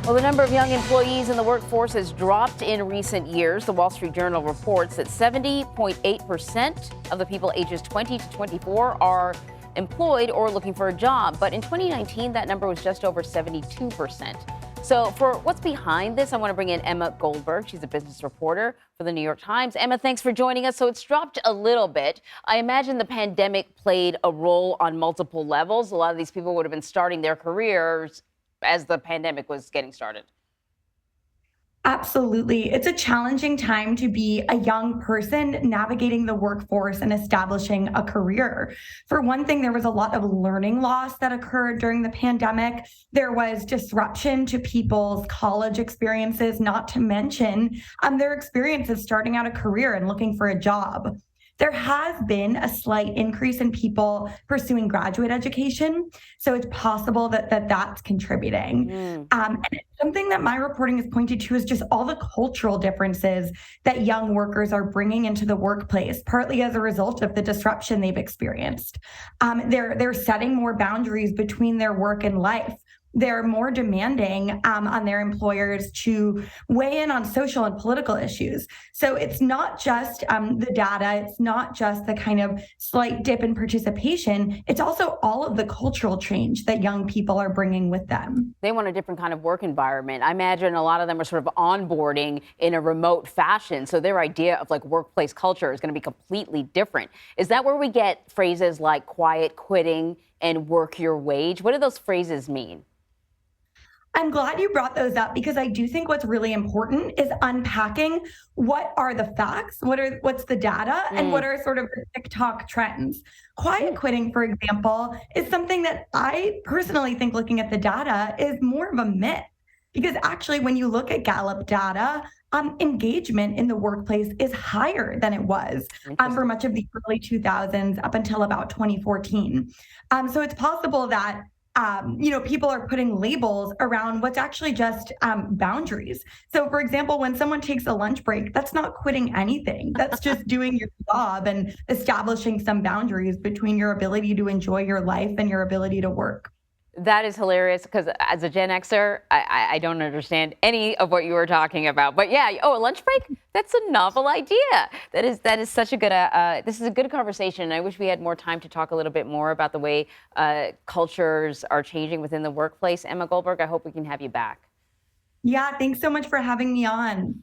Well, the number of young employees in the workforce has dropped in recent years. The Wall Street Journal reports that 70.8% of the people ages 20 to 24 are employed or looking for a job. But in 2019, that number was just over 72%. So for what's behind this, I want to bring in Emma Goldberg. She's a business reporter for the New York Times. Emma, thanks for joining us. So it's dropped a little bit. I imagine the pandemic played a role on multiple levels. A lot of these people would have been starting their careers as the pandemic was getting started. Absolutely. It's a challenging time to be a young person navigating the workforce and establishing a career. For one thing, there was a lot of learning loss that occurred during the pandemic. There was disruption to people's college experiences, not to mention their experiences starting out a career and looking for a job. There has been a slight increase in people pursuing graduate education, so it's possible that that's contributing. And something that my reporting has pointed to is just all the cultural differences that young workers are bringing into the workplace, partly as a result of the disruption they've experienced. They're setting more boundaries between their work and life. They're more demanding on their employers to weigh in on social and political issues. So it's not just the data, it's not just the kind of slight dip in participation, it's also all of the cultural change that young people are bringing with them. They want a different kind of work environment. I imagine a lot of them are sort of onboarding in a remote fashion. So their idea of like workplace culture is going to be completely different. Is that where we get phrases like quiet quitting and work your wage? What do those phrases mean? I'm glad you brought those up because I do think what's really important is unpacking what are the facts, what's the data, and what are sort of the TikTok trends. Quiet quitting, for example, is something that I personally think, looking at the data, is more of a myth. Because actually, when you look at Gallup data, engagement in the workplace is higher than it was for much of the early 2000s up until about 2014. So it's possible that people are putting labels around what's actually just boundaries. So, for example, when someone takes a lunch break, that's not quitting anything. That's just doing your job and establishing some boundaries between your ability to enjoy your life and your ability to work. That is hilarious because as a Gen Xer, I don't understand any of what you were talking about. But yeah, a lunch break? That's a novel idea. That is such a good, this is a good conversation. I wish we had more time to talk a little bit more about the way cultures are changing within the workplace. Emma Goldberg, I hope we can have you back. Yeah, thanks so much for having me on.